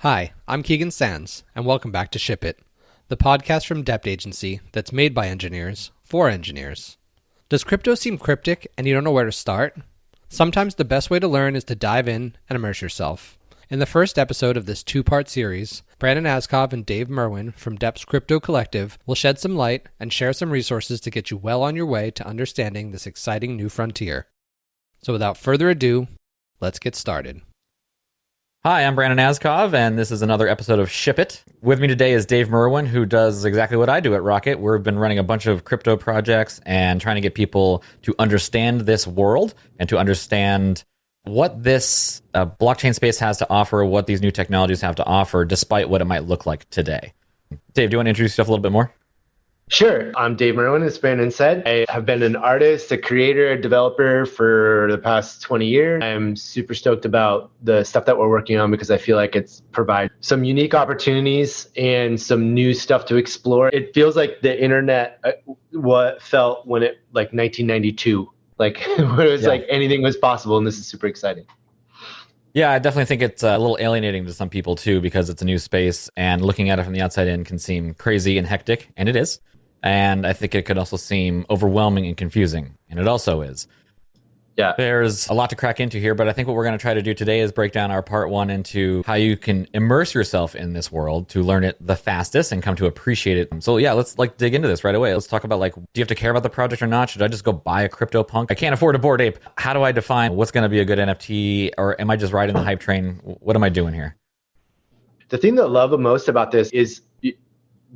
Hi, I'm Keegan Sands, and welcome back to Ship It, the podcast from Dept Agency that's made by engineers for engineers. Does crypto seem cryptic and you don't know where to start? Sometimes the best way to learn is to dive in and immerse yourself. In the first episode of this two-part series, Brandon Askov and Dave Merwin from Dept's Crypto Collective will shed some light and share some resources to get you well on your way to understanding this exciting new frontier. So without further ado, let's get started. Hi, I'm Brandon Askov, and this is another episode of Ship It. With me today is Dave Merwin, who does exactly what I do at Rocket. We've been running a bunch of crypto projects and trying to get people to understand this world and to understand what this blockchain space has to offer, what these new technologies have to offer, despite what it might look like today. Dave, do you want to introduce yourself a little bit more? Sure. I'm Dave Merwin, as Brandon said. I have been an artist, a creator, a developer for the past 20 years. I'm super stoked about the stuff that we're working on because I feel like it's provide some unique opportunities and some new stuff to explore. It feels like the internet, what felt when it like 1992, like when it was like anything was possible, and this is super exciting. Yeah, I definitely think it's a little alienating to some people too, because it's a new space and looking at it from the outside in can seem crazy and hectic, and it is. And I think it could also seem overwhelming and confusing, and it also is. Yeah. There's a lot to crack into here, but I think what we're going to try to do today is break down our part one into how you can immerse yourself in this world to learn it the fastest and come to appreciate it. So yeah, let's dig into this right away. Let's talk about do you have to care about the project or not? Should I just go buy a CryptoPunk? I can't afford a Bored Ape. How do I define what's going to be a good NFT, or am I just riding the hype train? What am I doing here? The thing that I love the most about this is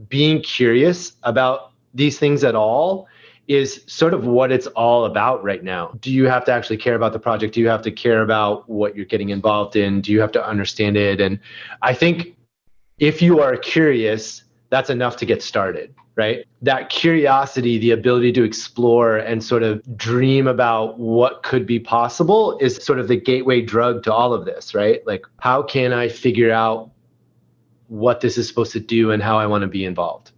being curious about these things at all is sort of what it's all about right now. Do you have to actually care about the project? Do you have to care about what you're getting involved in? Do you have to understand it? And I think if you are curious, that's enough to get started, right? That curiosity, the ability to explore and sort of dream about what could be possible is sort of the gateway drug to all of this, right? Like, how can I figure out what this is supposed to do and how I want to be involved?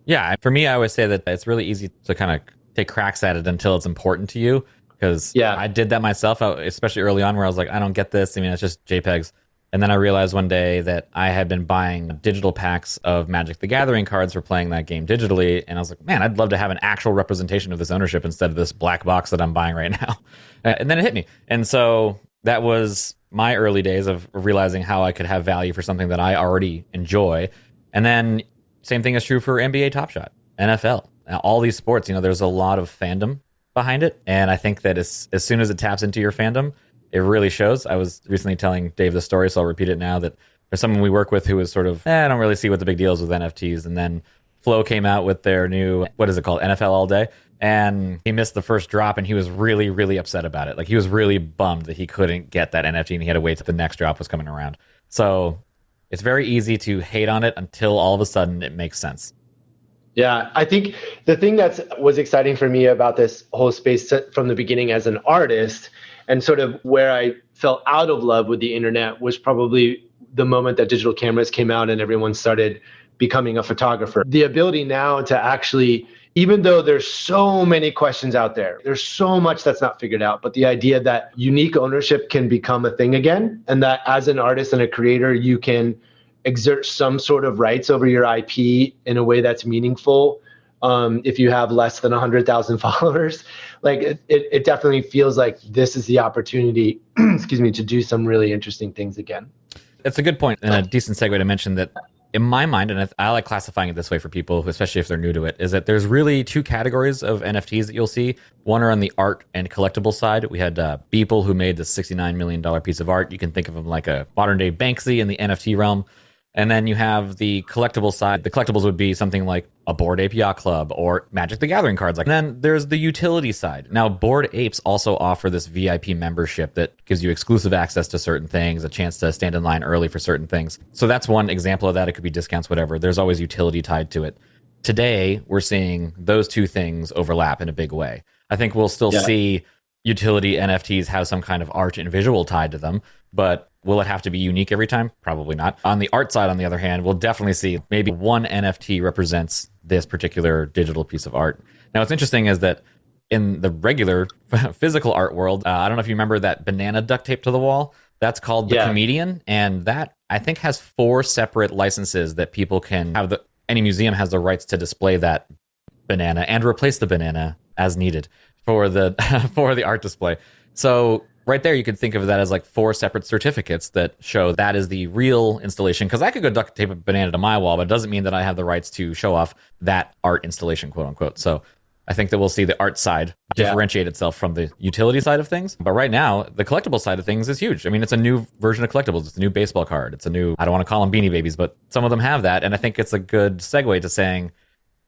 Yeah, for me, I always say that it's really easy to kind of take cracks at it until it's important to you. Because I did that myself, especially early on, where I was like, I don't get this. I mean, it's just JPEGs. And then I realized one day that I had been buying digital packs of Magic the Gathering cards for playing that game digitally. And I was like, man, I'd love to have an actual representation of this ownership instead of this black box that I'm buying right now. And then it hit me. And so that was my early days of realizing how I could have value for something that I already enjoy. And then same thing is true for NBA Top Shot, NFL. Now, all these sports, there's a lot of fandom behind it. And I think that as soon as it taps into your fandom, it really shows. I was recently telling Dave the story, so I'll repeat it now, that there's someone we work with who is sort of, I don't really see what the big deal is with NFTs. And then Flow came out with their new, what is it called, NFL All Day. And he missed the first drop, and he was really, really upset about it. Like, he was really bummed that he couldn't get that NFT, and he had to wait till the next drop was coming around. So it's very easy to hate on it until all of a sudden it makes sense. Yeah, I think the thing that was exciting for me about this whole space from the beginning as an artist, and sort of where I fell out of love with the internet, was probably the moment that digital cameras came out and everyone started becoming a photographer. The ability now to actually, even though there's so many questions out there, there's so much that's not figured out, but the idea that unique ownership can become a thing again, and that as an artist and a creator, you can exert some sort of rights over your IP in a way that's meaningful. If you have less than 100,000 followers, like it definitely feels like this is the opportunity, excuse me, to do some really interesting things again. That's a good point, and a decent segue to mention that in my mind, and I like classifying it this way for people, especially if they're new to it, is that there's really two categories of NFTs that you'll see. One are on the art and collectible side. We had Beeple, who made this $69 million piece of art. You can think of him like a modern-day Banksy in the NFT realm. And then you have the collectible side. The collectibles would be something like a Bored Ape Yacht Club or Magic the Gathering cards. And then there's the utility side. Now, Bored Apes also offer this VIP membership that gives you exclusive access to certain things, a chance to stand in line early for certain things. So that's one example of that. It could be discounts, whatever. There's always utility tied to it. Today, we're seeing those two things overlap in a big way. I think we'll still see utility NFTs have some kind of art and visual tied to them, but will it have to be unique every time? Probably not. On the art side, on the other hand, we'll definitely see maybe one NFT represents this particular digital piece of art. Now, what's interesting is that in the regular physical art world, I don't know if you remember that banana duct tape to the wall. That's called the Comedian, and that I think has 4 separate licenses that people can have. Any museum has the rights to display that banana and replace the banana as needed for the for the art display. So right there, you could think of that as like 4 separate certificates that show that is the real installation. Because I could go duct tape a banana to my wall, but it doesn't mean that I have the rights to show off that art installation, quote unquote. So I think that we'll see the art side differentiate itself from the utility side of things. But right now, the collectible side of things is huge. I mean, it's a new version of collectibles. It's a new baseball card. It's a new, I don't want to call them Beanie Babies, but some of them have that. And I think it's a good segue to saying,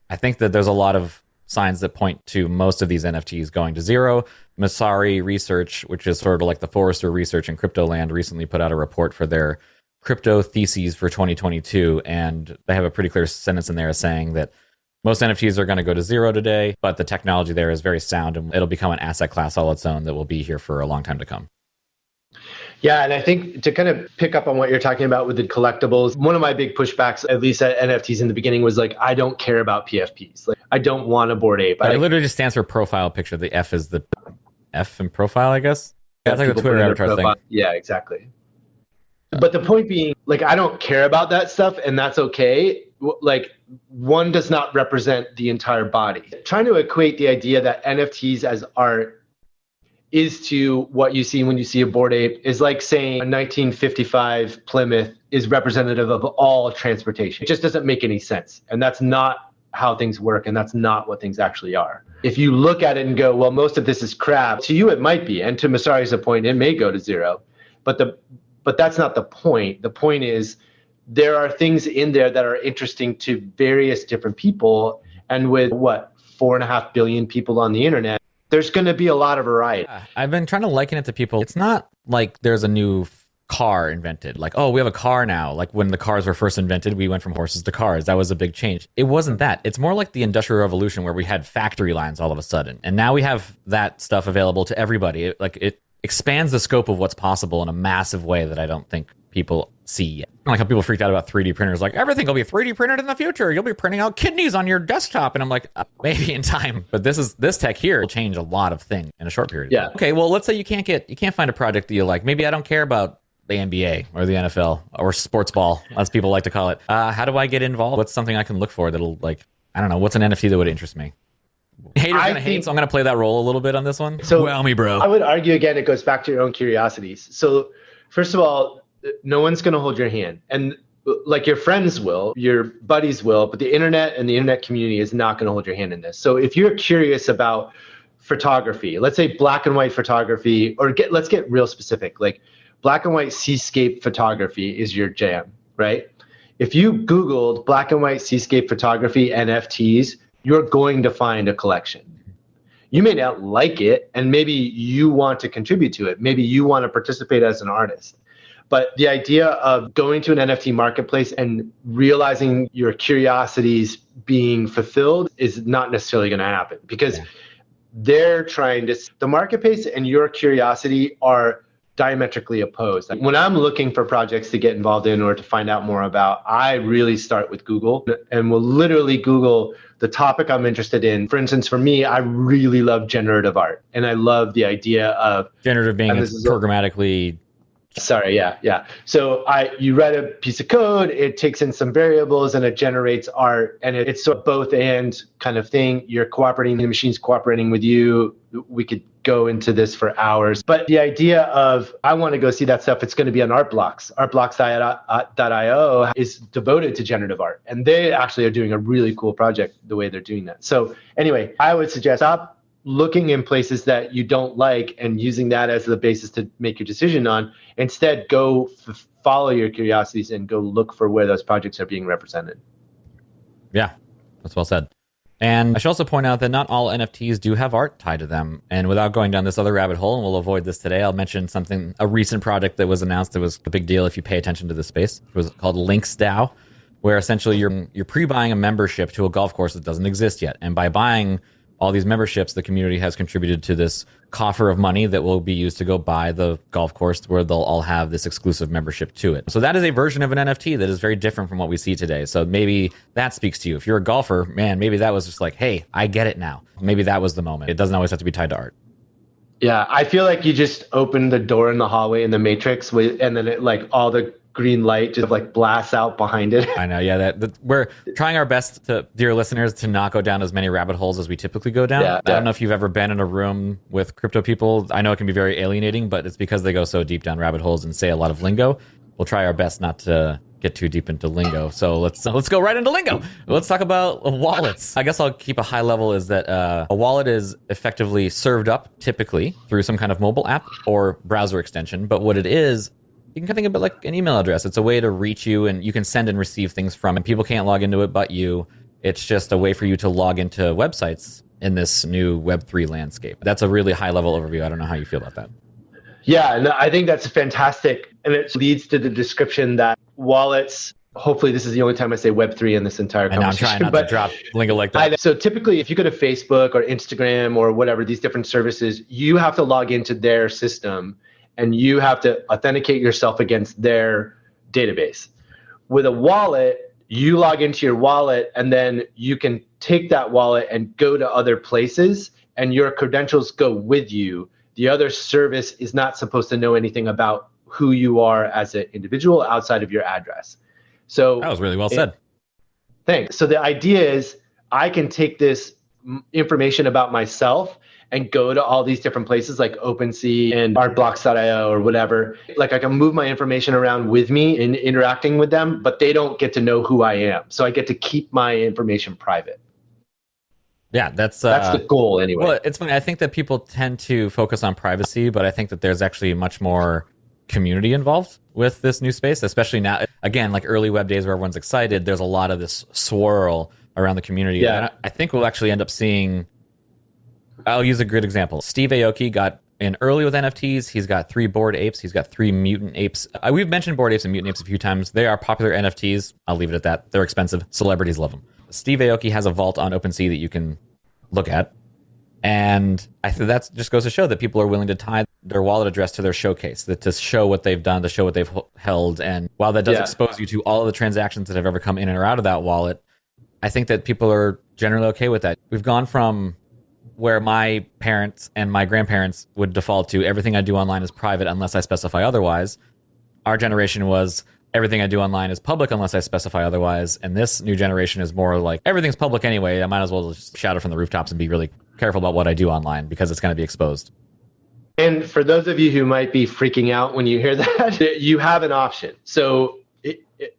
I think that there's a lot of signs that point to most of these NFTs going to zero. Masari Research, which is sort of like the Forrester Research in crypto land, recently put out a report for their crypto theses for 2022. And they have a pretty clear sentence in there saying that most NFTs are going to go to zero today, but the technology there is very sound and it'll become an asset class all its own that will be here for a long time to come. Yeah, and I think to kind of pick up on what you're talking about with the collectibles, one of my big pushbacks, at least at NFTs in the beginning, was like, I don't care about PFPs. Like, I don't want a Bored Ape. It literally just stands for profile picture. The F is the F in profile, I guess. That's like the Twitter avatar thing. Yeah, exactly. But the point being, like, I don't care about that stuff, and that's okay. Like, one does not represent the entire body. Trying to equate the idea that NFTs as art is to what you see when you see a Bored Ape is like saying a 1955 Plymouth is representative of all transportation. It just doesn't make any sense. And that's not how things work, and that's not what things actually are. If you look at it and go, well, most of this is crap, to you it might be, and to Masari's point, it may go to zero. But that's not the point. The point is there are things in there that are interesting to various different people. And with 4.5 billion people on the internet, there's going to be a lot of variety. Yeah, I've been trying to liken it to people. It's not like there's a new car invented. Like, oh, we have a car now. Like when the cars were first invented, we went from horses to cars. That was a big change. It wasn't that. It's more like the Industrial Revolution where we had factory lines all of a sudden. And now we have that stuff available to everybody. It expands the scope of what's possible in a massive way that I don't think people see yet. Like how people freaked out about 3D printers, like everything will be 3D printed in the future. You'll be printing out kidneys on your desktop. And I'm like, maybe in time. But this tech here will change a lot of things in a short period. Yeah. Okay, well, let's say you can't find a project that you like. Maybe I don't care about the NBA or the NFL or sports ball, as people like to call it. How do I get involved? What's something I can look for that'll, like, I don't know, what's an NFT that would interest me? Haters gonna hate, so I'm gonna play that role a little bit on this one. So well, me, bro. I would argue again, it goes back to your own curiosities. So first of all, no one's gonna hold your hand, and like your friends will, your buddies will, but the internet and the internet community is not gonna hold your hand in this. So if you're curious about photography, let's say black and white photography, or let's get real specific, like black and white seascape photography is your jam, right? If you Googled black and white seascape photography NFTs, you're going to find a collection. You may not like it, and maybe you want to contribute to it. Maybe you want to participate as an artist. But the idea of going to an NFT marketplace and realizing your curiosities being fulfilled is not necessarily going to happen, because they're trying to, the marketplace and your curiosity are diametrically opposed. When I'm looking for projects to get involved in or to find out more about, I really start with Google and will literally Google the topic I'm interested in. For instance, for me, I really love generative art, and I love the idea of generative being programmatically. Sorry, yeah. So you write a piece of code, it takes in some variables, and it generates art, and it's sort of both and kind of thing. You're cooperating, the machine's cooperating with you. We could go into this for hours, but the idea of, I want to go see that stuff, it's going to be on Artblocks. Artblocks.io is devoted to generative art, and they actually are doing a really cool project the way they're doing that. So anyway, I would suggest stop looking in places that you don't like and using that as the basis to make your decision on. Instead, go follow your curiosities and go look for where those projects are being represented. Yeah, that's well said. And I should also point out that not all NFTs do have art tied to them. And without going down this other rabbit hole, and we'll avoid this today, I'll mention a recent project that was announced that was a big deal if you pay attention to this space. It was called Links DAO, where essentially you're pre-buying a membership to a golf course that doesn't exist yet. And by buying all these memberships, the community has contributed to this coffer of money that will be used to go buy the golf course, where they'll all have this exclusive membership to it. So that is a version of an NFT that is very different from what we see today. So maybe that speaks to you. If you're a golfer, man, maybe that was just like, hey, I get it now. Maybe that was the moment. It doesn't always have to be tied to art. Yeah, I feel like you just open the door in the hallway in the Matrix and then it like all the green light just like blasts out behind it. I know, yeah. We're trying our best to, dear listeners, to not go down as many rabbit holes as we typically go down. Yeah, I don't know if you've ever been in a room with crypto people. I know it can be very alienating, but it's because they go so deep down rabbit holes and say a lot of lingo. We'll try our best not to get too deep into lingo. So let's go right into lingo. Let's talk about wallets. I guess I'll keep a high level is that a wallet is effectively served up typically through some kind of mobile app or browser extension. But what it is, you can think of it like an email address. It's a way to reach you and you can send and receive things from it. People can't log into it but you. It's just a way for you to log into websites in this new Web3 landscape. That's a really high level overview. I don't know how you feel about that. Yeah, no, I think that's fantastic. And it leads to the description that wallets, hopefully this is the only time I say Web3 in this entire conversation. I'm trying not to drop lingo like that. So typically if you go to Facebook or Instagram or whatever, these different services, you have to log into their system and you have to authenticate yourself against their database. With a wallet, you log into your wallet and then you can take that wallet and go to other places and your credentials go with you. The other service is not supposed to know anything about who you are as an individual outside of your address. So that was really well said. Thanks. So the idea is I can take this information about myself and go to all these different places like OpenSea and artblocks.io or whatever. Like I can move my information around with me in interacting with them, but they don't get to know who I am. So I get to keep my information private. Yeah, that's the goal anyway. Well, it's funny. I think that people tend to focus on privacy, but I think that there's actually much more community involved with this new space, especially now. Again, like early web days where everyone's excited, there's a lot of this swirl around the community. Yeah. And I think we'll actually end up seeing, I'll use a good example. Steve Aoki got in early with NFTs. He's got 3 Bored Apes. He's got 3 Mutant Apes. We've mentioned Bored Apes and Mutant Apes a few times. They are popular NFTs. I'll leave it at that. They're expensive. Celebrities love them. Steve Aoki has a vault on OpenSea that you can look at. And I think that just goes to show that people are willing to tie their wallet address to their showcase, to show what they've done, to show what they've held. And while that does expose you to all of the transactions that have ever come in and out of that wallet, I think that people are generally okay with that. We've gone from where my parents and my grandparents would default to everything I do online is private unless I specify otherwise. Our generation was everything I do online is public unless I specify otherwise. And this new generation is more like everything's public anyway. I might as well just shout it from the rooftops and be really careful about what I do online because it's going to be exposed. And for those of you who might be freaking out when you hear that, you have an option. So,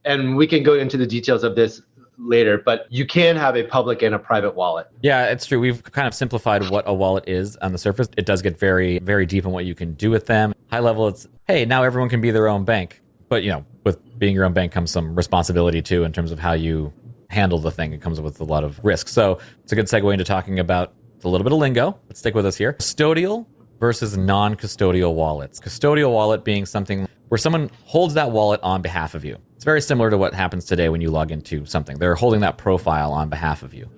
and we can go into the details of this later, but you can have a public and a private wallet. Yeah, it's true. We've kind of simplified what a wallet is on the surface. It does get very, very deep in what you can do with them. High level, it's, hey, now everyone can be their own bank. But, you know, with being your own bank comes some responsibility, too, in terms of how you handle the thing. It comes with a lot of risk. So it's a good segue into talking about a little bit of lingo. Let's stick with us here. Custodial versus non-custodial wallets. Custodial wallet being something where someone holds that wallet on behalf of you. It's very similar to what happens today when you log into something. They're holding that profile on behalf of you.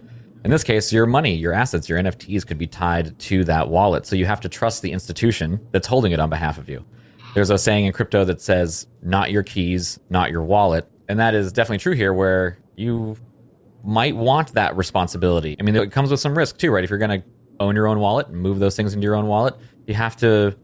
In this case, your money, your assets, your NFTs could be tied to that wallet. So you have to trust the institution that's holding it on behalf of you. There's a saying in crypto that says, not your keys, not your wallet. And that is definitely true here where you might want that responsibility. I mean, it comes with some risk too, right? If you're going to own your own wallet and move those things into your own wallet, you have to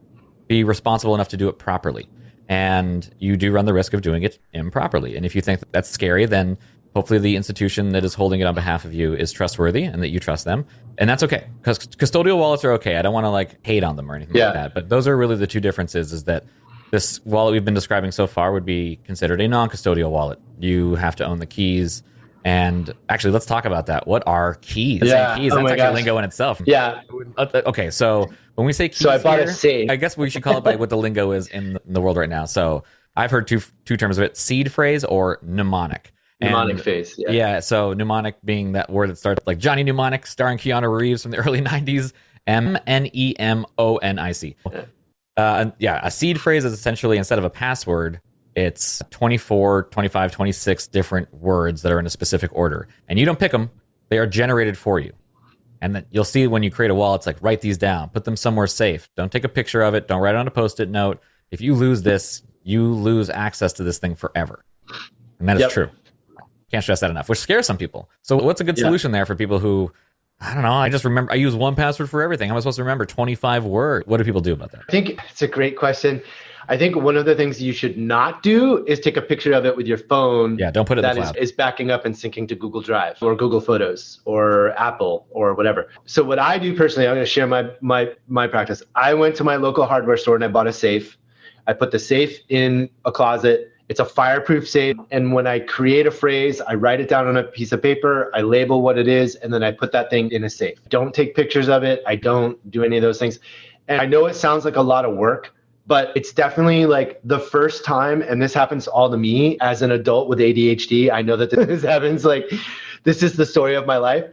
be responsible enough to do it properly. And you do run the risk of doing it improperly. And if you think that that's scary, then hopefully the institution that is holding it on behalf of you is trustworthy and that you trust them. And that's okay. Because custodial wallets are okay. I don't want to like hate on them or anything like that. But those are really the two differences, is that this wallet we've been describing so far would be considered a non-custodial wallet. You have to own the keys. And actually, let's talk about that. What are keys? Yeah. Keys, that's actually lingo in itself. Yeah. Okay, so when we say keys, so I bought a safe. I guess we should call it by what the lingo is in the world right now. So I've heard two terms of it: seed phrase or mnemonic. Mnemonic phase. Yeah. So mnemonic being that word that starts like Johnny Mnemonic, starring Keanu Reeves from the early '90s. MNEMONIC. A seed phrase is essentially, instead of a password, it's 24, 25, 26 different words that are in a specific order. And you don't pick them. They are generated for you. And then you'll see when you create a wallet, it's like, write these down. Put them somewhere safe. Don't take a picture of it. Don't write it on a Post-it note. If you lose this, you lose access to this thing forever. And that is true. Can't stress that enough, which scares some people. So what's a good solution there for people who I don't know. I just remember I use 1Password for everything. How am I supposed to remember 25 words? What do people do about that? I think it's a great question. I think one of the things you should not do is take a picture of it with your phone. Yeah, don't put it in the cloud. Is backing up and syncing to Google Drive or Google Photos or Apple or whatever. So what I do personally, I'm going to share my practice. I went to my local hardware store and I bought a safe. I put the safe in a closet. It's a fireproof safe. And when I create a phrase, I write it down on a piece of paper, I label what it is, and then I put that thing in a safe. Don't take pictures of it. I don't do any of those things. And I know it sounds like a lot of work, but it's definitely like the first time, and this happens all to me as an adult with ADHD. I know that this happens. Like, this is the story of my life.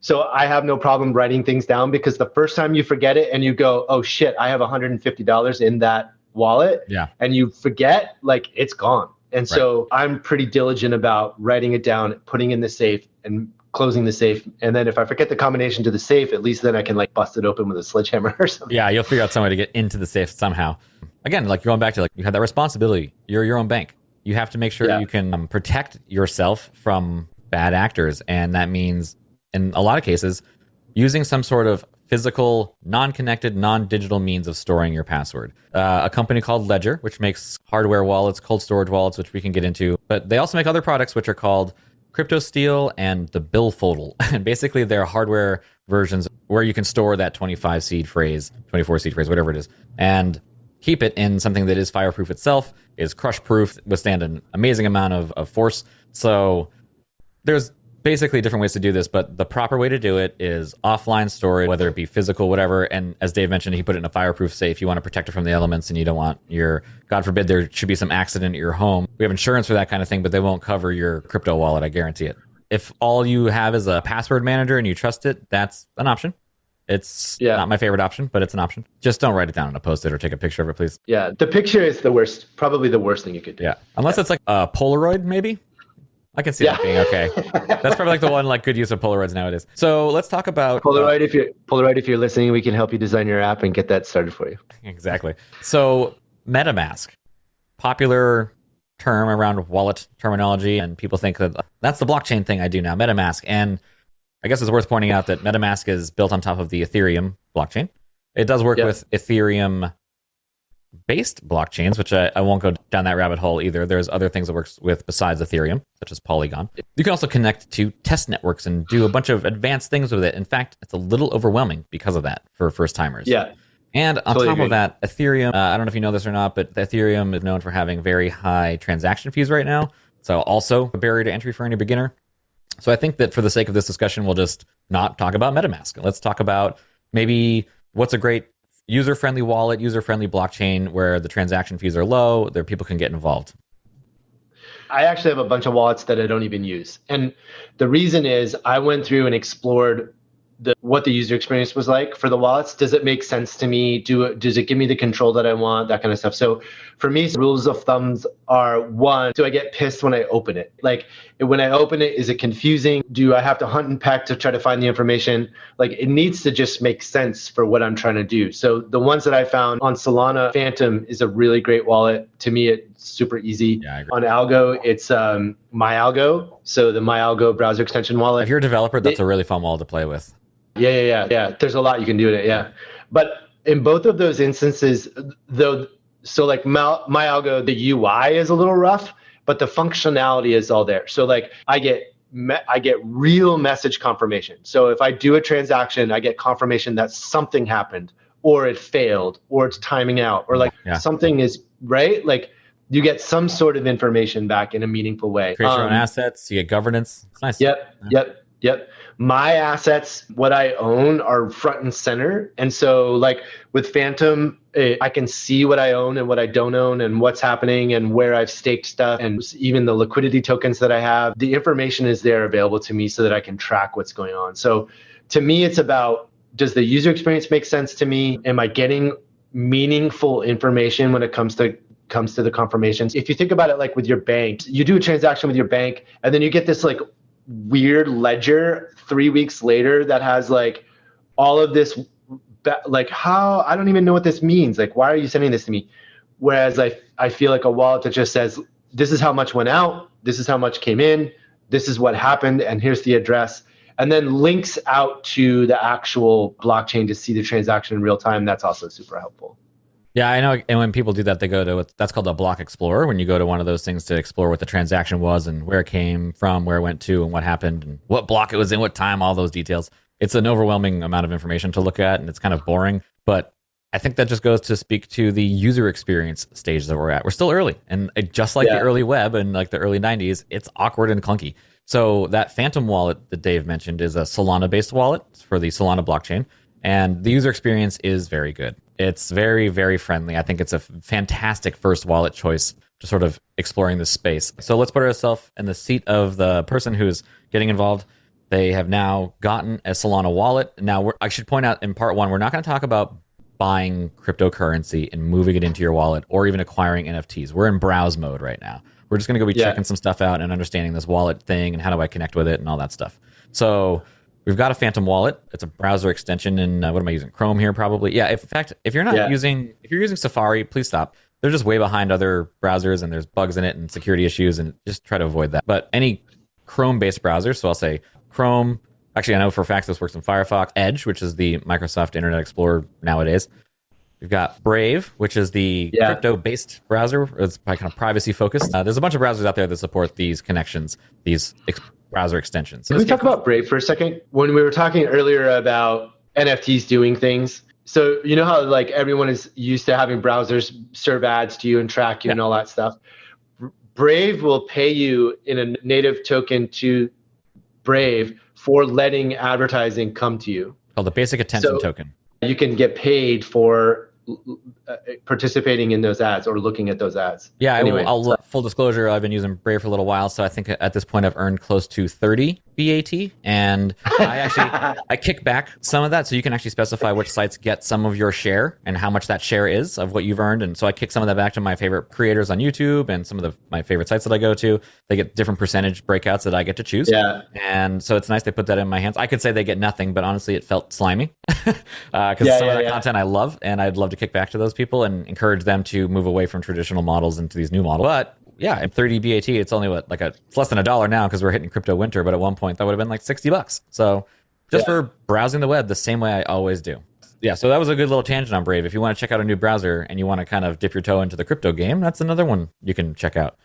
So I have no problem writing things down, because the first time you forget it and you go, oh shit, I have $150 in that wallet, and you forget, like, it's gone. And so I'm pretty diligent about writing it down, putting in the safe, and closing the safe. And then if I forget the combination to the safe, at least then I can like bust it open with a sledgehammer or something. Yeah, you'll figure out some way to get into the safe somehow. Again, like going back to, like, you have that responsibility. You're your own bank. You have to make sure you can protect yourself from bad actors. And that means, in a lot of cases, using some sort of physical, non-connected, non-digital means of storing your password. A company called Ledger, which makes hardware wallets, cold storage wallets, which we can get into. But they also make other products, which are called CryptoSteel and the Billfoldle. And basically, they're hardware versions where you can store that 25 seed phrase, 24 seed phrase, whatever it is, and keep it in something that is fireproof itself, is crush-proof, withstand an amazing amount of force. So there's basically different ways to do this, but the proper way to do it is offline storage, whether it be physical, whatever. And as Dave mentioned, he put it in a fireproof safe. You want to protect it from the elements, and you don't want your, God forbid, there should be some accident at your home. We have insurance for that kind of thing, but they won't cover your crypto wallet, I guarantee it. If all you have is a password manager and you trust it, that's an option. It's not my favorite option, but it's an option. Just don't write it down on a Post-it or take a picture of it, please. Yeah, the picture is the worst, probably the worst thing you could do. Yeah, unless it's like a Polaroid, maybe. I can see that being okay. That's probably like the one like good use of Polaroids nowadays. So let's talk about Polaroid. If you're listening, we can help you design your app and get that started for you. Exactly. So MetaMask, popular term around wallet terminology, and people think that that's the blockchain thing I do now, MetaMask. And I guess it's worth pointing out that MetaMask is built on top of the Ethereum blockchain. It does work with Ethereum based blockchains, which I won't go down that rabbit hole either. There's other things that works with besides Ethereum, such as Polygon. You can also connect to test networks and do a bunch of advanced things with it. In fact, it's a little overwhelming because of that for first timers. Yeah. And on top of that, Ethereum, I don't know if you know this or not, but Ethereum is known for having very high transaction fees right now. So also a barrier to entry for any beginner. So I think that for the sake of this discussion, we'll just not talk about MetaMask. Let's talk about maybe what's a great user-friendly wallet, user-friendly blockchain where the transaction fees are low, there people can get involved. I actually have a bunch of wallets that I don't even use. And the reason is I went through and explored what the user experience was like for the wallets. Does it make sense to me? Does it give me the control that I want? That kind of stuff. So for me, rules of thumbs are: one, do I get pissed when I open it? Like, when I open it, is it confusing? Do I have to hunt and peck to try to find the information? Like, it needs to just make sense for what I'm trying to do. So the ones that I found on Solana, Phantom is a really great wallet. To me, it's super easy. Yeah, I agree. On Algo, it's MyAlgo. So the MyAlgo browser extension wallet. If you're a developer, that's a really fun wallet to play with. Yeah. There's a lot you can do in it. Yeah. But in both of those instances, though, so like MyAlgo, the UI is a little rough, but the functionality is all there. So like I get real message confirmation. So if I do a transaction, I get confirmation that something happened, or it failed, or it's timing out, or like something is right. Like, you get some sort of information back in a meaningful way. Create your own assets. You get governance. It's nice. Yep. My assets, what I own, are front and center. And so like with Phantom, I can see what I own and what I don't own and what's happening and where I've staked stuff, and even the liquidity tokens that I have. The information is there available to me so that I can track what's going on. So to me, it's about, does the user experience make sense to me? Am I getting meaningful information when it comes to the confirmations? If you think about it, like with your bank, you do a transaction with your bank and then you get this like weird ledger 3 weeks later that has like all of this, like, how, I don't even know what this means. Like, why are you sending this to me? Whereas I feel like a wallet that just says, this is how much went out, this is how much came in, this is what happened, and here's the address. and then links out to the actual blockchain to see the transaction in real time. That's also super helpful. Yeah, I know. And when people do that, they go to that's called a block explorer. When you go to one of those things to explore what the transaction was and where it came from, where it went to, and what happened, and what block it was in, what time, all those details. It's an overwhelming amount of information to look at, and it's kind of boring. But I think that just goes to speak to the user experience stage that we're at. We're still early, and just like the early web and like the early 90s, it's awkward and clunky. So that Phantom wallet that Dave mentioned is a Solana-based wallet for the Solana blockchain, and the user experience is very good. It's very, very friendly. I think it's a fantastic first wallet choice to sort of exploring this space. So let's put ourselves in the seat of the person who's getting involved. They have now gotten a Solana wallet. Now, I should point out in part one, we're not going to talk about buying cryptocurrency and moving it into your wallet or even acquiring NFTs. We're in browse mode right now. We're just going to go be checking some stuff out and understanding this wallet thing and how do I connect with it and all that stuff. So we've got a Phantom wallet. It's a browser extension in what am I using? Chrome here, probably. Yeah. In fact, if you're not using Safari, please stop. They're just way behind other browsers, and there's bugs in it and security issues, and just try to avoid that. But any Chrome-based browser, so I'll say Chrome. Actually, I know for a fact this works in Firefox. Edge, which is the Microsoft Internet Explorer nowadays. We've got Brave, which is the crypto-based browser. It's kind of privacy-focused. There's a bunch of browsers out there that support these connections, these browser extensions. So can we talk about Brave for a second? When we were talking earlier about NFTs doing things, so you know how like everyone is used to having browsers serve ads to you and track you and all that stuff? Brave will pay you in a native token to Brave for letting advertising come to you. Called the basic attention token. You can get paid for participating in those ads or looking at those ads. Yeah, anyway, full disclosure, I've been using Brave for a little while, so I think at this point I've earned close to 30 BAT, and I kick back some of that, so you can actually specify which sites get some of your share and how much that share is of what you've earned, and so I kick some of that back to my favorite creators on YouTube and some of my favorite sites that I go to. They get different percentage breakouts that I get to choose, and so it's nice they put that in my hands. I could say they get nothing, but honestly it felt slimy, because some of that content I love, and I'd love to kick back to those people and encourage them to move away from traditional models into these new models. But yeah, at 30 BAT, it's only it's less than $1 now because we're hitting crypto winter, but at one point that would have been like $60. So just for browsing the web the same way I always do. Yeah, so that was a good little tangent on Brave. If you want to check out a new browser and you want to kind of dip your toe into the crypto game, that's another one you can check out.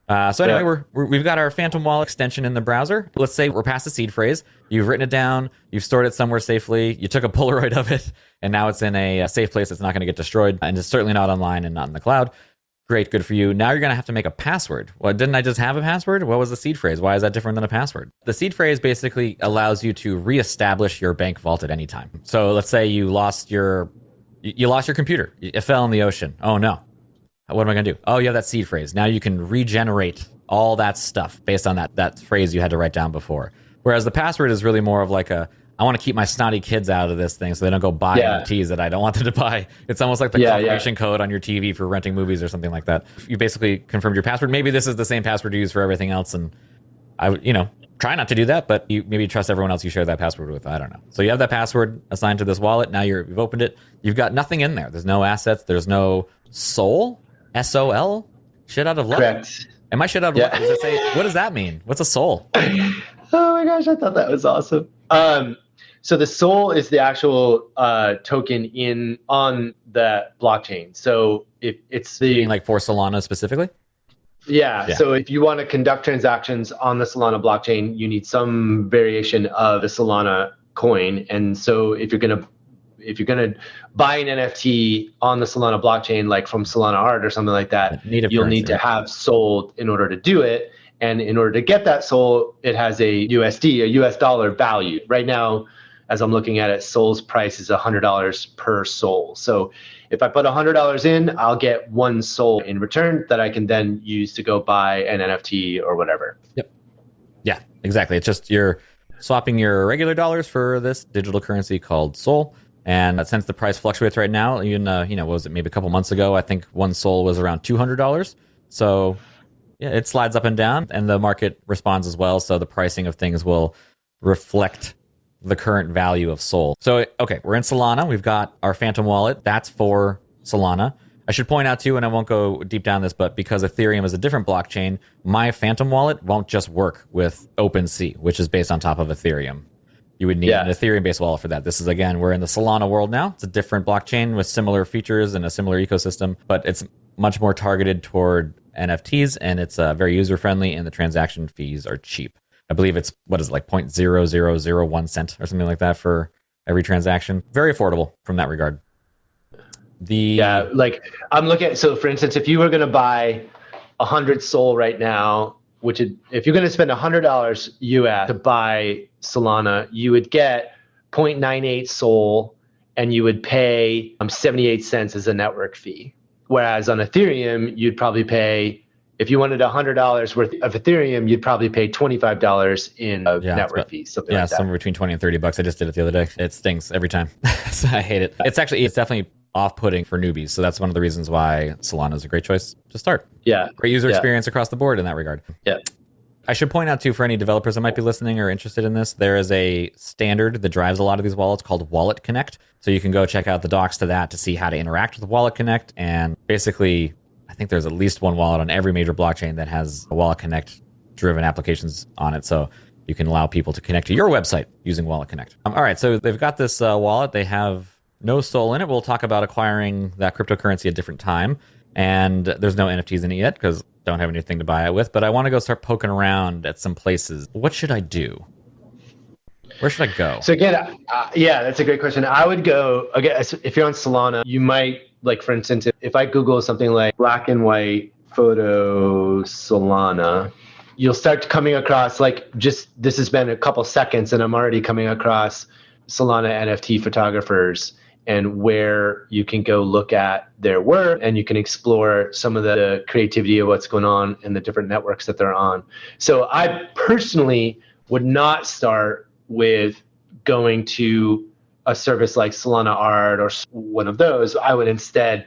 So anyway, we've got our Phantom Wallet extension in the browser. Let's say we're past the seed phrase. You've written it down. You've stored it somewhere safely. You took a Polaroid of it, and now it's in a safe place that's not going to get destroyed, and it's certainly not online and not in the cloud. Great, good for you. Now you're going to have to make a password. Well, didn't I just have a password? What was the seed phrase? Why is that different than a password? The seed phrase basically allows you to reestablish your bank vault at any time. So let's say you lost your computer. It fell in the ocean. Oh no. What am I going to do? Oh, you have that seed phrase. Now you can regenerate all that stuff based on that phrase you had to write down before. Whereas the password is really more of like I want to keep my snotty kids out of this thing so they don't go buy NFTs that I don't want them to buy. It's almost like the confirmation code on your TV for renting movies or something like that. You basically confirmed your password. Maybe this is the same password you use for everything else, and I try not to do that, but you maybe trust everyone else you share that password with. I don't know. So you have that password assigned to this wallet. Now you've opened it. You've got nothing in there. There's no assets. There's no soul. SOL? Shit out of luck? Correct. Am I shit out of luck? Does it say, what does that mean? What's a soul? Oh my gosh, I thought that was awesome. So the soul is the actual token on the blockchain. So if it's the... You mean like for Solana specifically? Yeah. So if you want to conduct transactions on the Solana blockchain, you need some variation of the Solana coin. And so if you're going to buy an NFT on the Solana blockchain, like from Solana Art or something like that, you'll need to have SOL in order to do it. And in order to get that SOL, it has a USD, a US dollar value. Right now, as I'm looking at it, SOL's price is $100 per SOL. So if I put $100 in, I'll get one SOL in return that I can then use to go buy an NFT or whatever. Yep. Yeah, exactly. It's just you're swapping your regular dollars for this digital currency called SOL. And since the price fluctuates right now, even what was it, maybe a couple months ago, I think one SOL was around $200. So yeah, it slides up and down, and the market responds as well. So the pricing of things will reflect the current value of SOL. So okay, we're in Solana. We've got our Phantom wallet. That's for Solana. I should point out too, and I won't go deep down this, but because Ethereum is a different blockchain, my Phantom wallet won't just work with OpenSea, which is based on top of Ethereum. You would need an Ethereum-based wallet for that. This is, again, we're in the Solana world now. It's a different blockchain with similar features and a similar ecosystem, but it's much more targeted toward NFTs, and it's very user-friendly, and the transaction fees are cheap. I believe it's, what is it, like 0.0001 cent or something like that for every transaction. Very affordable from that regard. Like I'm looking at, so for instance, if you were going to buy 100 Sol right now, if you're going to spend $100 US to buy Solana, you would get 0.98 Sol and you would pay 78 cents as a network fee. Whereas on Ethereum, you'd probably pay, if you wanted $100 worth of Ethereum, you'd probably pay $25 in network fees, something like that. Somewhere between $20 and $30. I just did it the other day. It stings every time. So I hate it. It's definitely off-putting for newbies. So that's one of the reasons why Solana is a great choice to start. Yeah. Great user experience across the board in that regard. Yeah. I should point out, too, for any developers that might be listening or interested in this, there is a standard that drives a lot of these wallets called Wallet Connect. So you can go check out the docs to that to see how to interact with Wallet Connect. And basically, I think there's at least one wallet on every major blockchain that has a Wallet Connect-driven applications on it. So you can allow people to connect to your website using Wallet Connect. All right, so they've got this wallet. They have no Sol in it. We'll talk about acquiring that cryptocurrency at a different time. And there's no NFTs in it yet because don't have anything to buy it with. But I want to go start poking around at some places. What should I do? Where should I go? So again, that's a great question. I would go, again, if you're on Solana, you might, like for instance, if I Google something like black and white photo Solana, you'll start coming across, this has been a couple seconds and I'm already coming across Solana NFT photographers and where you can go look at their work and you can explore some of the creativity of what's going on in the different networks that they're on. So I personally would not start with going to a service like Solana Art or one of those. I would instead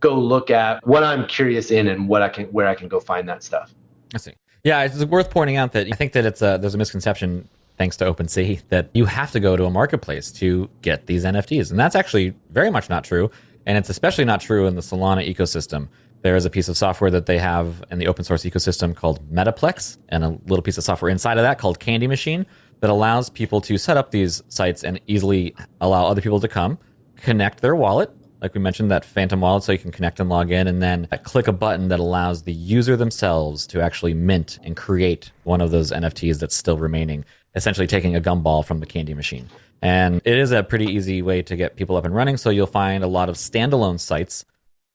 go look at what I'm curious in and where I can go find that stuff. I see. Yeah, it's worth pointing out that I think that there's a misconception, thanks to OpenSea, that you have to go to a marketplace to get these NFTs. And that's actually very much not true. And it's especially not true in the Solana ecosystem. There is a piece of software that they have in the open source ecosystem called Metaplex, and a little piece of software inside of that called Candy Machine that allows people to set up these sites and easily allow other people to come, connect their wallet, like we mentioned, that Phantom wallet, so you can connect and log in, and then click a button that allows the user themselves to actually mint and create one of those NFTs that's still remaining, essentially taking a gumball from the Candy Machine. And it is a pretty easy way to get people up and running, so you'll find a lot of standalone sites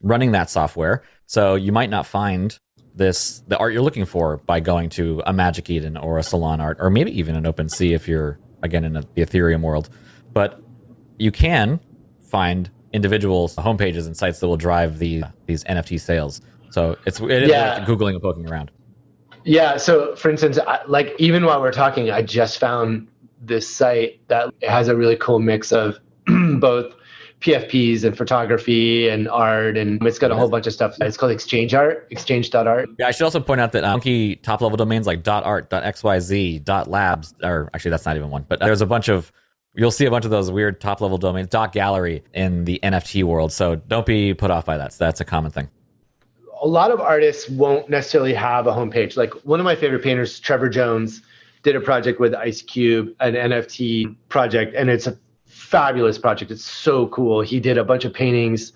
running that software. So you might not find the art you're looking for by going to a Magic Eden or a Solana Art, or maybe even an OpenSea if you're, again, in the Ethereum world. But you can find individual homepages and sites that will drive these NFT sales. So it is worth Googling and poking around. Yeah. So for instance, even while we're talking, I just found this site that has a really cool mix of both PFPs and photography and art, and it's got a whole bunch of stuff. It's called exchange.art. Yeah, I should also point out that funky top-level domains like .art, .xyz, .labs, or actually that's not even one, but there's a bunch of, you'll see a bunch of those weird top-level domains, .gallery in the NFT world, so don't be put off by that. So that's a common thing. A lot of artists won't necessarily have a homepage. Like one of my favorite painters, Trevor Jones, did a project with Ice Cube, an NFT project, and it's a fabulous project. It's so cool. He did a bunch of paintings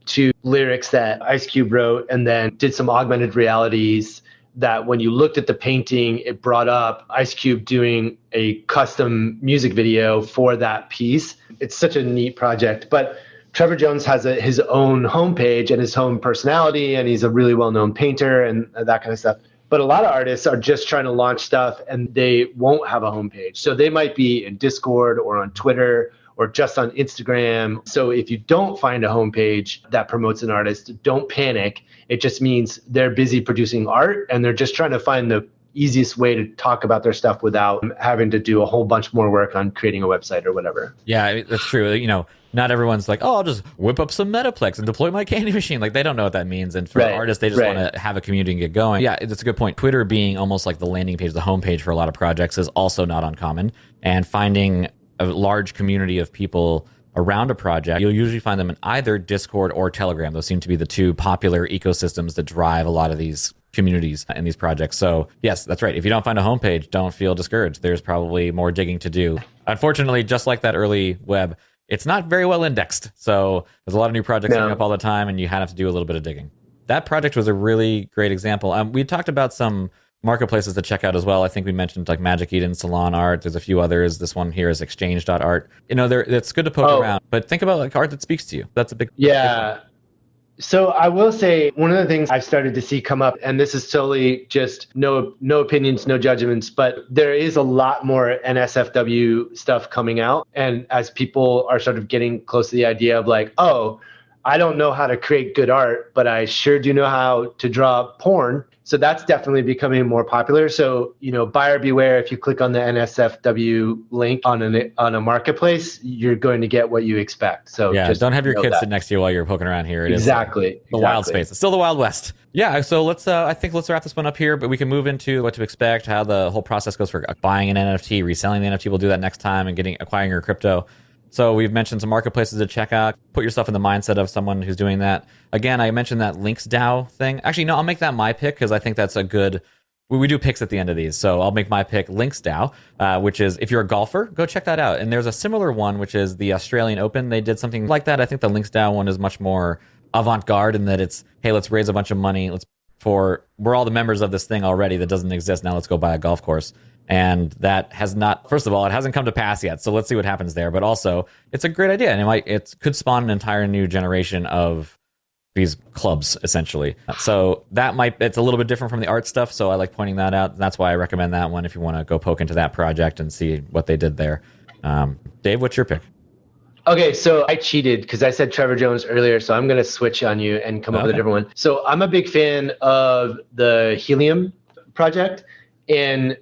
to lyrics that Ice Cube wrote, and then did some augmented realities that when you looked at the painting, it brought up Ice Cube doing a custom music video for that piece. It's such a neat project. But Trevor Jones has his own homepage and his own personality, and he's a really well-known painter and that kind of stuff. But a lot of artists are just trying to launch stuff and they won't have a homepage. So they might be in Discord or on Twitter or just on Instagram. So if you don't find a homepage that promotes an artist, don't panic. It just means they're busy producing art and they're just trying to find the easiest way to talk about their stuff without having to do a whole bunch more work on creating a website or whatever. Yeah, that's true. You know, not everyone's like, oh, I'll just whip up some Metaplex and deploy my Candy Machine. Like, they don't know what that means. And for artists, they just want to have a community and get going. Yeah, that's a good point. Twitter being almost like the landing page, the homepage for a lot of projects is also not uncommon. And finding a large community of people around a project, you'll usually find them in either Discord or Telegram. Those seem to be the two popular ecosystems that drive a lot of these communities in these projects. So yes, that's right. If you don't find a homepage, don't feel discouraged. There's probably more digging to do. Unfortunately, just like that early web, it's not very well indexed. So there's a lot of new projects coming up all the time, and you have to do a little bit of digging. That project was a really great example. We talked about some marketplaces to check out as well. I think we mentioned like Magic Eden, Salon Art. There's a few others. This one here is exchange.art. It's good to poke around, but think about like art that speaks to you. That's a big big one. So I will say one of the things I've started to see come up, and this is totally just no opinions, no judgments, but there is a lot more NSFW stuff coming out. And as people are sort of getting close to the idea of like, oh, I don't know how to create good art, but I sure do know how to draw porn. So that's definitely becoming more popular. So, buyer beware. If you click on the NSFW link on a marketplace, you're going to get what you expect. So yeah, don't have your kids sit next to you while you're poking around here. It is the wild space. It's still the Wild West. Yeah. So let's wrap this one up here, but we can move into what to expect, how the whole process goes for buying an NFT, reselling the NFT. We'll do that next time, and acquiring your crypto. So we've mentioned some marketplaces to check out. Put yourself in the mindset of someone who's doing that. Again, I mentioned that Links DAO thing. Actually, no, I'll make that my pick because I think that's a good... We do picks at the end of these. So I'll make my pick Links DAO, which is if you're a golfer, go check that out. And there's a similar one, which is the Australian Open. They did something like that. I think the Links DAO one is much more avant-garde in that it's, hey, let's raise a bunch of money. We're all the members of this thing already that doesn't exist. Now let's go buy a golf course. And that has not, first of all, it hasn't come to pass yet. So let's see what happens there. But also, it's a great idea. And it could spawn an entire new generation of these clubs, essentially. So it's a little bit different from the art stuff. So I like pointing that out. That's why I recommend that one if you want to go poke into that project and see what they did there. Dave, what's your pick? Okay, so I cheated because I said Trevor Jones earlier, so I'm going to switch on you and come up with a different one. So I'm a big fan of the Helium project, and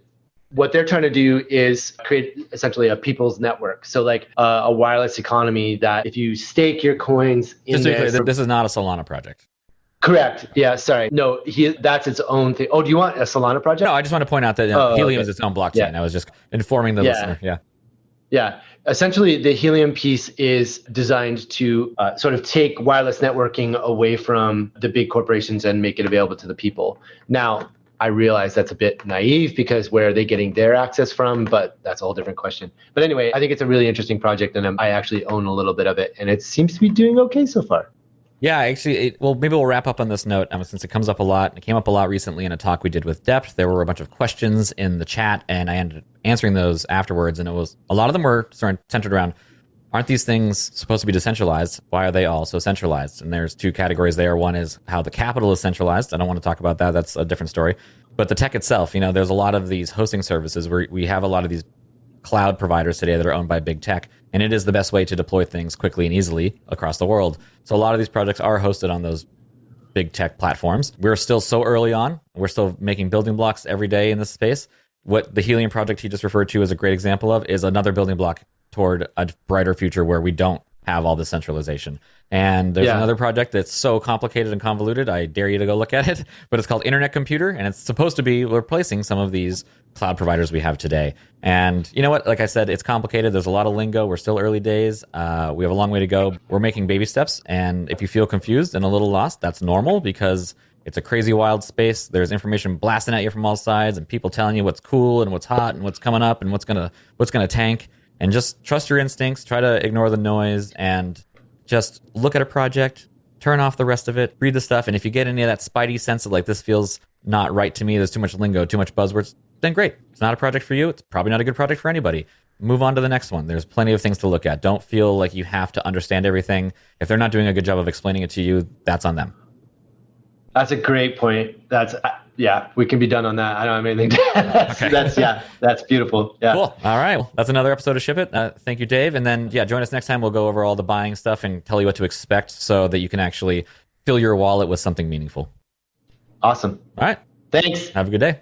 what they're trying to do is create essentially a people's network. So like a wireless economy that if you stake your coins in this is not a Solana project. Correct. Yeah, sorry. No, that's its own thing. Oh, do you want a Solana project? No, I just want to point out that Helium is its own blockchain. Yeah. I was just informing the listener. Yeah. Yeah. Essentially, the Helium piece is designed to sort of take wireless networking away from the big corporations and make it available to the people. Now, I realize that's a bit naive because where are they getting their access from? But that's a whole different question. But anyway, I think it's a really interesting project, and I actually own a little bit of it, and it seems to be doing okay so far. Yeah, actually, maybe we'll wrap up on this note since it comes up a lot. It came up a lot recently in a talk we did with Depth. There were a bunch of questions in the chat, and I ended up answering those afterwards. And a lot of them were sort of centered around, aren't these things supposed to be decentralized? Why are they all so centralized? And there's two categories there. One is how the capital is centralized. I don't want to talk about that. That's a different story. But the tech itself, there's a lot of these hosting services where we have a lot of these cloud providers today that are owned by big tech, and it is the best way to deploy things quickly and easily across the world. So a lot of these projects are hosted on those big tech platforms. We're still so early on. We're still making building blocks every day in this space. What the Helium project he just referred to is a great example of is another building block toward a brighter future where we don't have all this centralization. And there's another project that's so complicated and convoluted, I dare you to go look at it, but it's called Internet Computer, and it's supposed to be replacing some of these cloud providers we have today. And you know what? Like I said, it's complicated. There's a lot of lingo. We're still early days. We have a long way to go. We're making baby steps, and if you feel confused and a little lost, that's normal because it's a crazy wild space. There's information blasting at you from all sides and people telling you what's cool and what's hot and what's coming up and what's gonna tank. And just trust your instincts, try to ignore the noise, and just look at a project, turn off the rest of it, read the stuff, and if you get any of that spidey sense of like, this feels not right to me, there's too much lingo, too much buzzwords, then great. It's not a project for you. It's probably not a good project for anybody. Move on to the next one. There's plenty of things to look at. Don't feel like you have to understand everything. If they're not doing a good job of explaining it to you, that's on them. That's a great point. We can be done on that. I don't have anything to that's beautiful. Yeah. Cool. All right. Well, that's another episode of Ship It. Thank you, Dave. And then, join us next time. We'll go over all the buying stuff and tell you what to expect so that you can actually fill your wallet with something meaningful. Awesome. All right. Thanks. Have a good day.